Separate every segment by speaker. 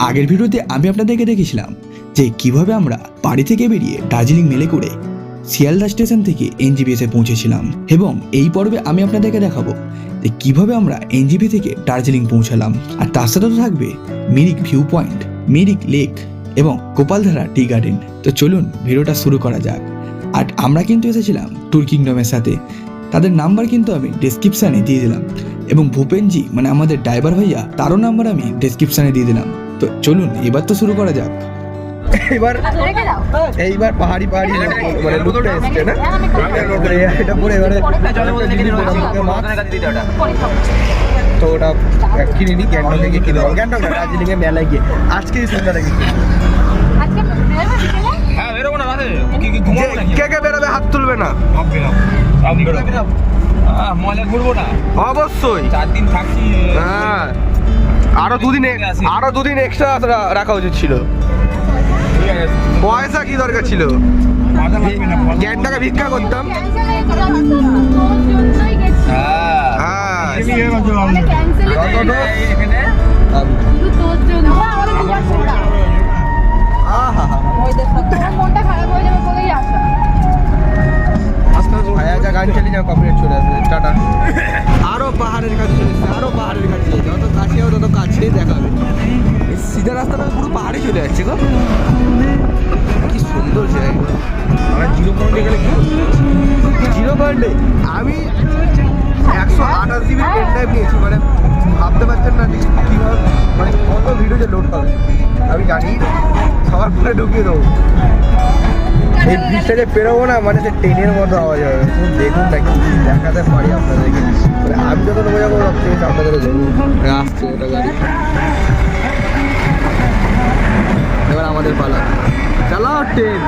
Speaker 1: আগের ভিডিওতে আমি আপনাদেরকে দেখেছিলাম যে কিভাবে আমরা বাড়ি থেকে বেরিয়ে দার্জিলিং মেলে করে শিয়ালদা স্টেশন থেকে এনজিপিএসে পৌঁছেছিলাম, এবং এই পর্বে আমি আপনাদেরকে দেখাবো যে কিভাবে আমরা এনজিপি থেকে দার্জিলিং পৌঁছালাম। আর তার সাথে তো থাকবে Mirik view point, Mirik lake এবং গোপালধারা টি গার্ডেন। তো চলুন ভিডিওটা শুরু করা যাক। আর আমরা কিন্তু এসেছিলাম ট্যুর কিংডমের সাথে, তাদের নাম্বার কিন্তু আমি ডেসক্রিপশানে দিয়ে দিলাম, এবং ভূপেনজি মানে আমাদের ড্রাইভার ভাইয়া তারও নাম্বার আমি ডেসক্রিপশানে দিয়ে দিলাম। তো চলুন এবার তো শুরু করা যাক। এইবার পাহাড়ি মানে লুকটা এসছে না, এটা পরে এবারে তো ওটা কিনে নি গ্যাংটক থেকে কিনে দেবো। গ্যাংটক না, দার্জিলিং এ মেলায় গিয়ে আজকে সন্ধ্যাটা গিয়ে কে কে বেরোবে হাত তুলবে না,
Speaker 2: মজা ঘুরবো না
Speaker 1: অবশ্যই
Speaker 2: 4 দিন থাকছি।
Speaker 1: হ্যাঁ, আরো দুদিন এক্সট্রা রাখা উচিত ছিল। পয়সা কি দরকার ছিল, গ্যাংটকে ভিক্ষা করতাম। গান চালিয়ে যাও, কপিরাইট চলে আসবে। টাটা। আরো পাহাড়ের কাছে চলে এসছে, আরো পাহাড়ের কাছে, যত কাছে হবে তত কাছেই দেখাবে। এই সিধা রাস্তাটা পুরো পাহাড়ে চলে যাচ্ছে গো, কি সুন্দর জায়গা। আমরা জিরো পয়েন্টে গেলে জিরো পয়েন্টে আমি 128 জিবি পেন ড্রাইভ নিয়েছি, মানে ভাবতে পারছেন না কীভাবে, মানে কত ভিডিও যে লোড হবে আমি জানি, সবার ফোনে ঢুকিয়ে দেবো। এই ব্রিজটাকে পেরোবো না, মানে সে ট্রেনের মতো আওয়াজ হবে। দেখুন না কি দেখাতে পারি আপনাদেরকে, মানে আমি যখন মজা করবো আপনাদেরও দেখুন। আসছে ওটা গাড়ি, এবার আমাদের পালা, চালাও ট্রেন।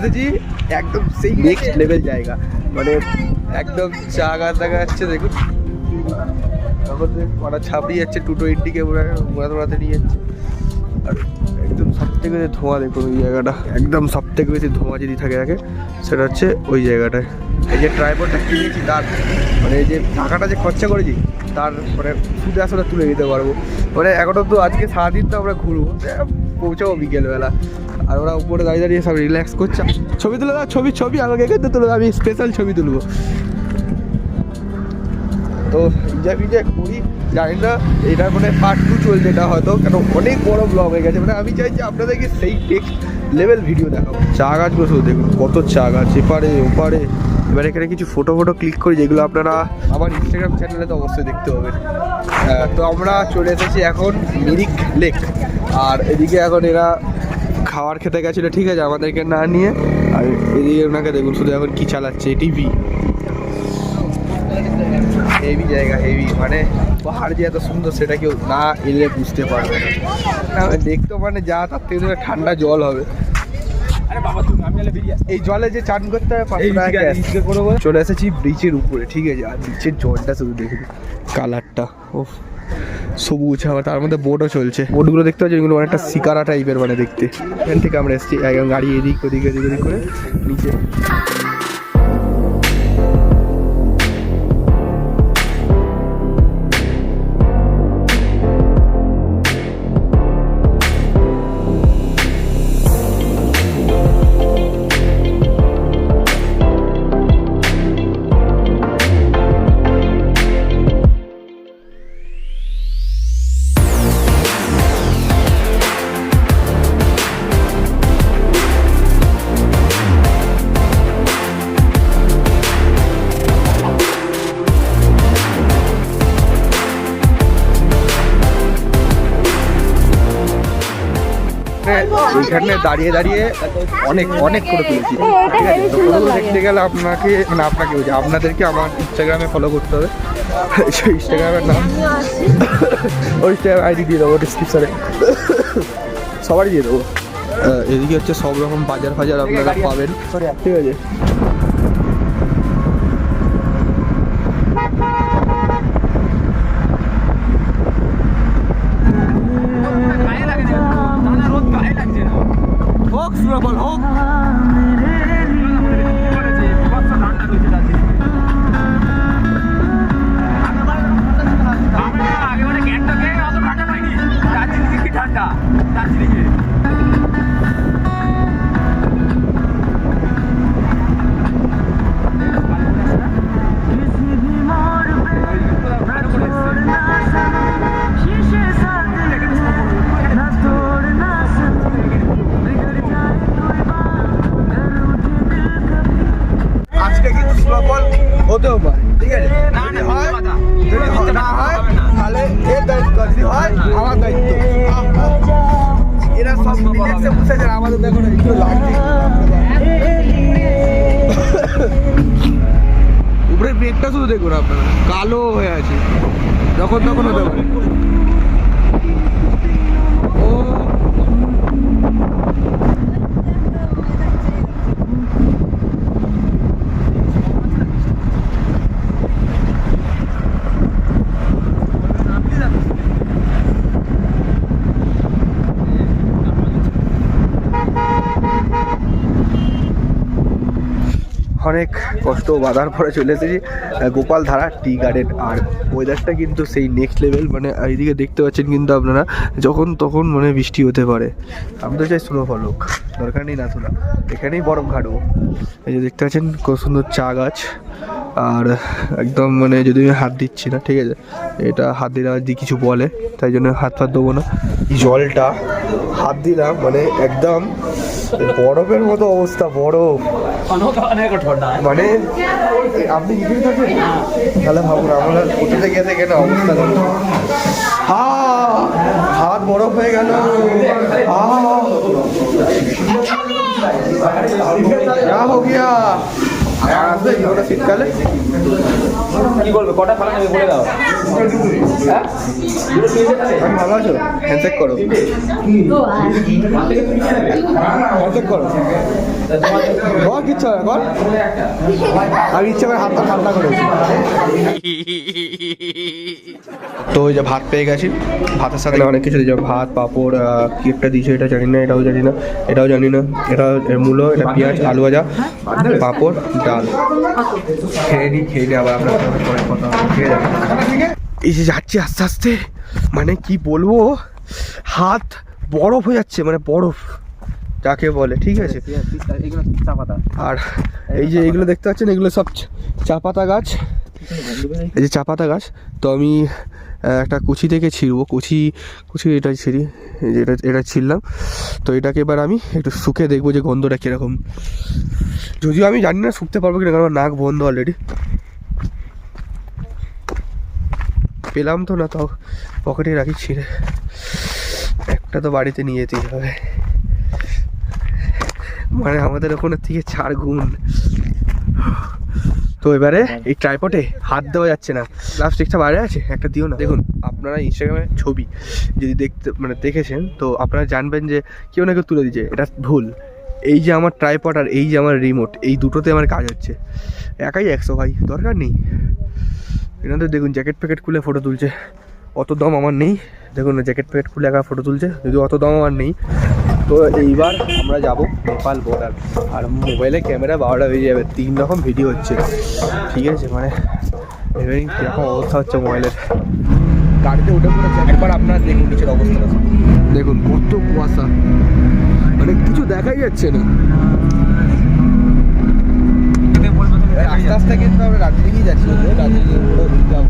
Speaker 1: এসেছি একদম সেই নেক্সট লেভেল জায়গা, মানে একদম চা গাছ দেখা যাচ্ছে দেখুন, তখন কটা ছাপড়িয়ে যাচ্ছে, 220-কে ওড়াতে নিয়ে যাচ্ছে। আর একদম সব থেকে বেশি ধোঁয়া দেখুন ওই জায়গাটা, একদম সব থেকে বেশি ধোঁয়া যদি থাকে সেটা হচ্ছে ওই জায়গাটায়। এই যে ট্রাইপডটা কিনেছি তার মানে এই যে টাকাটা যে খরচা করেছি তার মানে সুদে আসলে তুলে দিতে পারবো। মানে এখনো তো আজকে সারাদিন তো আমরা ঘুরবো, পৌঁছাবো বিকেলবেলা। আর ওরা উপরে দাঁড়িয়ে দাঁড়িয়ে সব রিল্যাক্স করছে। ছবি তুলে দাও, ছবি আমাকে কিন্তু তুলে দাও, আমি স্পেশাল ছবি তুলবো। তো এনজয় করি, জানি না এটা মানে পার্ট 2 চলছে এটা হয়তো, কেন অনেক বড় ব্লগ হয়ে গেছে। মানে আমি চাইছি আপনাদেরকে সেই নেক্সট লেভেল ভিডিও দেখাবো। চা গাছগুলো শুধু দেখুন কত চা গাছ, এপারে ওপারে। এবার এখানে কিছু ফটো ক্লিক করি, যেগুলো আপনারা আমার ইনস্টাগ্রাম চ্যানেলে তো অবশ্যই দেখতে পাবেন। তো আমরা চলে এসেছি এখন মিরিক লেক, আর এদিকে এখন এরা খাবার খেতে গেছিলো, ঠিক আছে, আমাদেরকে না নিয়ে। আর এদিকে ওনাকে দেখুন শুধু এখন কি চালাচ্ছে, টিভি। হেভি জায়গা, হেভি, মানে পাহাড় যে এত সুন্দর সেটা কেউ না এলে বুঝতে পারবে না। দেখতে মানে যা, তার থেকে ঠান্ডা জল হবে। এই জলে যে চান করতে হবে 500 টাকা। চলে এসেছি ব্রিজের উপরে, ঠিক আছে, আর ব্রিজের জলটা শুধু দেখে কালারটা, ও সবুজ, আবার তার মধ্যে বোটও চলছে। বোটগুলো দেখতে পাচ্ছি এগুলো অনেকটা শিকারা টাইপের মানে দেখতে। এখান থেকে আমরা এসেছি একদম গাড়ি এদিক ওদিক করে নিচে। এইখানে দাঁড়িয়ে অনেক করে তুলেছি, ঠিক আছে। তো ফটো দেখতে গেলে আপনাদেরকে আমার ইনস্টাগ্রামে ফলো করতে হবে। সেই ইনস্টাগ্রামের নাম ওই ইনস্টাগ্রাম আইডি দিয়ে দেবো ডিসক্রিপশানে, সবারই দিয়ে দেবো। এদিকে হচ্ছে সব রকম বাজার ফাজার আপনারা পাবেন, ঠিক আছে। হোক সুরাবল হোক, হতেও পারে, ঠিক আছে। যদি না হয় তাহলে এর দায়িত্ব, যদি হয় আমার দায়িত্ব। এরা সব রিল্যাক্সে বসেছে, আমাদের দেখো না একটু লাগছে। উপরে ব্রেকটা শুধু দেখুন আপনারা, কালো হয়ে আছে, যখন তখন হতে পারে। অনেক কষ্ট বাধার পরে চলে এসেছি গোপালধারা টি গার্ডেন। আর ওয়েদারটা কিন্তু সেই নেক্সট লেভেল, মানে এইদিকে দেখতে পাচ্ছেন কিন্তু আপনারা যখন তখন মানে বৃষ্টি হতে পারে। আমি তো চাই স্নোফল হোক, দরকার নেই না তোলা, এখানেই বরফ ঘাটবো। এই যে দেখতে পাচ্ছেন কত সুন্দর চা গাছ, আর একদম মানে যদি আমি হাত দিচ্ছি না, ঠিক আছে, এটা হাত দিলে যদি কিছু বলে তাই জন্য হাত দেবো না। জলটা হাত দিলাম মানে একদম বরফের মতো অবস্থা, বরফ মানে আপনি কিছুই থাকেন তাহলে ভাবুন আমরা কোথা থেকে গেছে কেন অবস্থা। হাত বরফ হয়ে গেল, যা হো গিয়া। আসবে শীতকালে
Speaker 2: কি বলবে, কটা খালা নেবে বলে দাও।
Speaker 1: ভালো আছো? হ্যান্ডশেক করো, হ্যান্ডশেক করো। কর কিচ্ছু হবে কর। আমি ইচ্ছে করে হাতটা ঠান্ডা করেছি। তো ওই যে ভাত পেয়ে গেছি, ভাতের সাথে অনেক কিছু দিয়েছে, ভাত পাঁপড় কি একটা দিয়েছে এটা জানি না, এটাও জানি না, এটাও জানি না, এটা মূলো, এটা পেঁয়াজ, আলু ভাজা, পাঁপড়, ডাল। খেয়ে নিই আবার আপনার পরে কথা হবে, খেয়ে যাবে। এই যে যাচ্ছি আস্তে আস্তে, মানে কি বলবো, হাত বরফ হয়ে যাচ্ছে, মানে বরফ যাকে বলে, ঠিক আছে। আর এই যে এগুলো দেখতে পাচ্ছেন, এগুলো সব চা পাতা গাছ, এই যে চা পাতা গাছ। তো আমি একটা কুচি থেকে ছিঁড়বো, কুচি এটা ছিঁড়ি, এটা ছিঁড়লাম। তো এটাকে এবার আমি একটু শুকে দেখবো যে গন্ধটা কীরকম। যদিও আমি জানি না শুকতে পারবো কিনা, কারণ আমার নাক বন্ধ অলরেডি। পেলাম তো না, তাও পকেটে রাখি ছিঁড়ে। একটা তো বাড়িতে নিয়ে যেতেই হবে, মানে আমাদের ওখানের থেকে 4 গুণ। তো এবারে এই ট্রাইপডে হাত দেওয়া যাচ্ছে না, প্লাস্টিকটা বাইরে আছে, একটা দিও না। দেখুন আপনারা ইনস্টাগ্রামে ছবি যদি দেখেছেন, তো আপনারা জানবেন যে কেউ না কেউ তুলে দিচ্ছে, এটা ভুল। এই যে আমার ট্রাইপড আর এই যে আমার রিমোট, এই দুটোতে আমার কাজ হচ্ছে। একাই 100 ভাই, দরকার নেই। এনাদের দেখুন জ্যাকেট প্যাকেট খুলে ফটো তুলছে, অত দম আমার নেই। দেখুন জ্যাকেট প্যাকেট খুলে একা ফটো তুলছে, যদি অত দম আমার নেই। তো এইবার আমরা যাব নেপাল বর্ডার, আর মোবাইলে ক্যামেরা 12টা বেজে যাবে, 3 রকম ভিডিও হচ্ছে, ঠিক আছে। মানে এবারে কীরকম অবস্থা হচ্ছে মোবাইলের। গাড়িতে উঠে পড়েছে, একবার আপনারা দেখুন নিচের অবস্থাটা, দেখুন কত কুয়াশা, মানে কিছু দেখাই যাচ্ছে না। আস্তে আস্তে কিন্তু আমরা দার্জিলিংই যাচ্ছি, দার্জিলিং যাবো।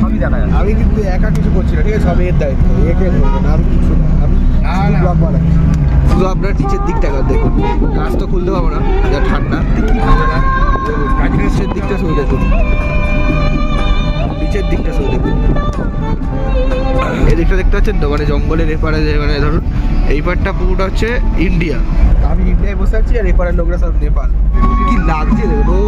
Speaker 2: সবই দেখা যায়।
Speaker 1: আমি কিন্তু একা কিছু করছি না, ঠিক আছে, সব এর দায়িত্ব, একে ধরবো না, আমি কিছু না, আমি ব্লগ বানাচ্ছি। শুধু আপনার নিচের দিকটা দেখুন, গাছ তো খুলতে পারবো না, যা ঠান্ডা। নিচের দিকটা শুধু দেখুন, নিচের দিকটা শুধু দেখুন। এই দিকটা দেখতে পাচ্ছেন তো, মানে জঙ্গলের এপারে, মানে ধরুন এই পারটা পুরোটা হচ্ছে ইন্ডিয়া, আমি ইন্ডিয়ায় বসে আছি, আর এপারের লোকরা সব নেপাল। কি লাগছে দেখুন, ও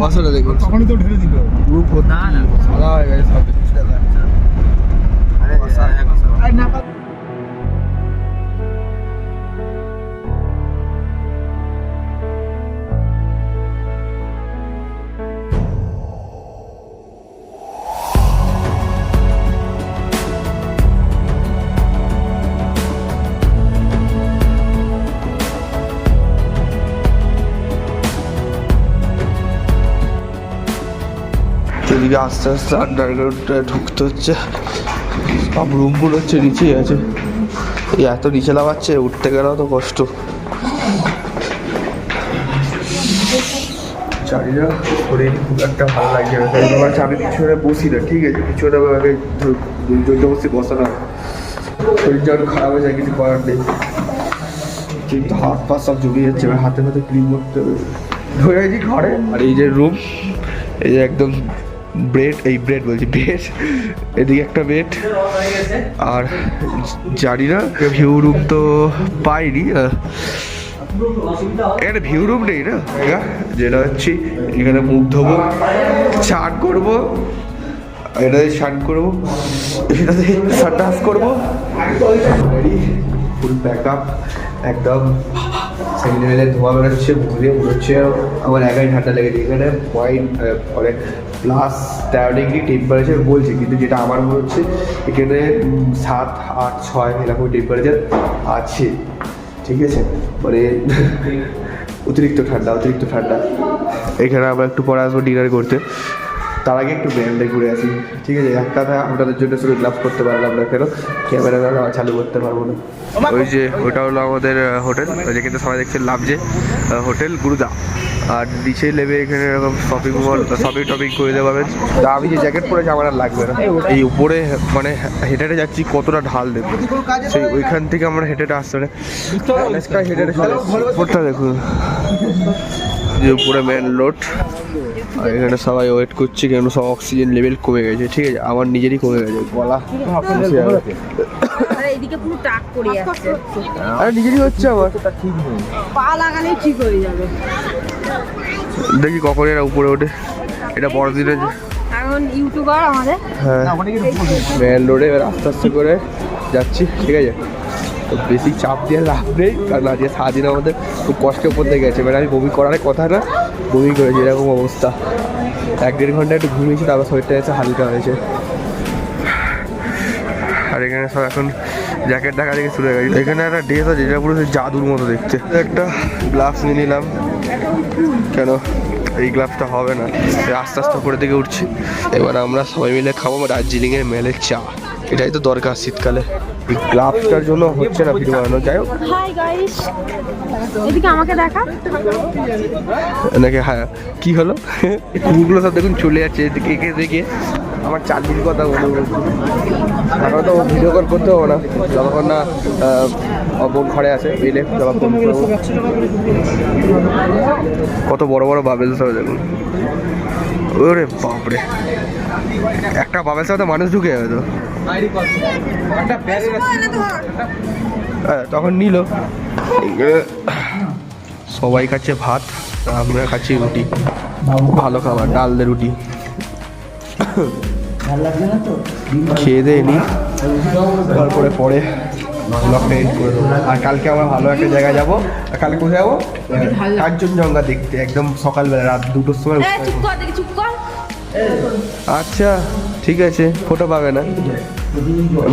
Speaker 1: বছরে দেখুন,
Speaker 2: তখনই তো ঢেলে দিল
Speaker 1: গ্রুপ না না সাদা হয়ে গেছে সব কিছু। এদিকে আস্তে আস্তে আন্ডারগ্রাউন্ডে ঢুকতে হচ্ছে, সব রুমগুলো হচ্ছে নিচেই আছে। এই এত নিচে নামাচ্ছে, উঠতে গেলেও তো কষ্ট। চারিটা শরীর খুব একটা ভালো লাগছে না, তাই ভাবছি আমি পিছনে বসি না, ঠিক আছে, পিছনে আমাকে জোরজবস্তি বসানো, শরীর যখন খারাপ হয়ে যায় কিছু করার নেই। কিন্তু হাত পা সব জমিয়ে যাচ্ছে, এবার হাতে হাতে ক্লিন করতে হবে। ধরে গেছি ঘরে, আর এই যে রুম, এই যে একদম বেড এদিকে একটা বেড, আর জানি না ভিউ রুম তো পাইনি, এখানে ভিউ রুম নেই না, যেটা হচ্ছে এখানে মুখ ধোবো, চান করবো, এটাতে স্নান করবো, এটাতে সানডাস করবো, ফুল প্যাক আপ একদম। সেকেন্ড লেভেলে ধোয়া বেরোচ্ছে, মনে হচ্ছে আমার একাই ঠান্ডা লেগেছে। এখানে অনেক প্লাস 13 ডিগ্রি টেম্পারেচার বলছে, কিন্তু যেটা আমার মনে হচ্ছে এখানে 7, 8, 6 এরকম টেম্পারেচার আছে, ঠিক আছে, মানে অতিরিক্ত ঠান্ডা। এখানে আমরা একটু পরে আসবো ডিনার করতে, তার আগে একটু ব্র্যান্ডে ঘুরে আসি, ঠিক আছে। একটা আপনাদের জন্য শুধু গ্লাভ করতে পারলাম না, কেন ক্যামেরা চালু করতে পারবো না। ওই যে ওটা হলো আমাদের হোটেল, ওই যে কিন্তু সবাই দেখছে লাভজে হোটেল গুরুদা। আর নিচে নেবে এখানে এরকম শপিং মল, শপিং টপিং করে দিতে পারবেন। তা আমি যে জ্যাকেট পরেছি আমার আর লাগবে না। এই উপরে মানে হেঁটে যাচ্ছি, কতটা ঢাল দেখুন, সেই ওইখান থেকে আমরা হেঁটে আসতে পারে, উপরটা দেখুন, যে উপরে মেন রোড। আর এখানে সবাই ওয়েট করছে, কেন সব অক্সিজেন লেভেল কমে গেছে, ঠিক আছে, আমার নিজেরই কমে গেছে, গলা
Speaker 3: এদিকে পুরো টাক পড়ে যাচ্ছে।
Speaker 1: আরে নিজেরই হচ্ছে আমার।
Speaker 3: পা লাগালেই ঠিক হয়ে যাবে।
Speaker 1: দেখি কখন এরা উপরে ওঠে। এটা বড়দিনের
Speaker 3: এখন ইউটিউবার আমাদের।
Speaker 1: হ্যাঁ মেন রোডে এবার আস্তে আস্তে করে যাচ্ছি, ঠিক আছে। তো বেশি চাপ দিয়ে লাভ নেই, কারণ আজকে সারাদিন আমাদের খুব কষ্টের উপর দিয়ে গেছে। মানে আমি বমি করার কথা না, বমি করেছি, এরকম অবস্থা। 1-1.5 ঘন্টা একটু ঘুমিয়েছি, তারপর শরীরটা এসে হালকা হয়েছে। আর এখানে সব এখন জ্যাকেট দেখা দেখে শুরু হয়ে গেছে। এখানে একটা ড্রেস আছে যেটা পুরো জাদুর মতো দেখতে। একটা গ্লাভস নিয়ে নিলাম, কেন এই গ্লাভসটা হবে না, আস্তে আস্তে করে দিকে উঠছি। এবার আমরা সবাই মিলে খাবো দার্জিলিংয়ের মেলের চা, এটাই তো দরকার শীতকালে। এই গ্লাভসটার জন্য হচ্ছে না ভিডিও বানানো। যাই হোক,
Speaker 3: হাই গাইস, এদিকে আমাকে দেখা।
Speaker 1: নাকি হ্যাঁ কি হলো, কুকুরগুলো সব দেখুন চলে যাচ্ছে এদিকে। একে দেখে আমার চাকরির কথা বলবো, এখন তো ভিডিও কল করতে হবে না যতক্ষণ না বোন ঘরে আছে, এলে যতক্ষণ করবো। কত বড় বড় বাবেলস হবে দেখুন। ওরে বাপরে, একটা বাবেলস সাথে মানুষ ঢুকে যাবে তো। হ্যাঁ তখন নিল। সবাই খাচ্ছে ভাত, আমরা খাচ্ছি রুটি। ভালো খাবার, ডাল দিয়ে রুটি। খেয়ে দিয়ে নি, তারপরে পরে ব্লগটা এন্ড করে দেবো। আর কালকে আমরা ভালো একটা জায়গায় যাবো। কালকে কোথায় যাবো? কাঞ্চনজঙ্ঘা দেখতে, একদম সকালবেলা রাত 2টোর সময়।
Speaker 3: চুপ কর, দেখি চুপ কর।
Speaker 1: আচ্ছা ঠিক আছে, ফটো পাবে না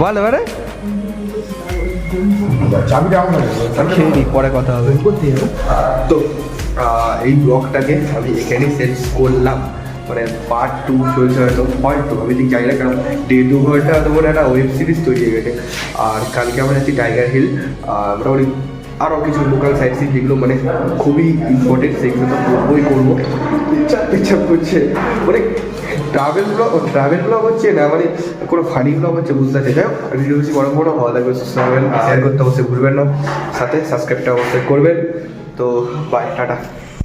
Speaker 1: বল এবারে। খেয়ে নিই, পরে কথা হবে। তো এই ব্লগটাকে আমি এখানেই শেষ করলাম। মানে পার্ট 2 চলছে হয়তো, আমি ঠিক জানি না, কারণ 1.5-2 ঘন্টা হয়তো মনে একটা ওয়েব সিরিজ তৈরি হয়ে গেছে। আর কালকে আমরা যাচ্ছি টাইগার হিল, মোটামুটি আরও কিছু লোকাল সাইট সিন যেগুলো মানে খুবই ইম্পর্টেন্ট, সেগুলো তো করবো। ইচ্ছা করছে মানে ট্রাভেল ব্লগ হচ্ছে না, মানে কোনো ফানি ব্লগ হচ্ছে, বুঝতে পারছে। যাই হোক, ভিডিও বেশি বড় ভালো লাগবে, শেয়ার করতে অবশ্যই ভুলবেন না, সাথে সাবস্ক্রাইবটা অবশ্যই করবেন। তো বাই, টাটা।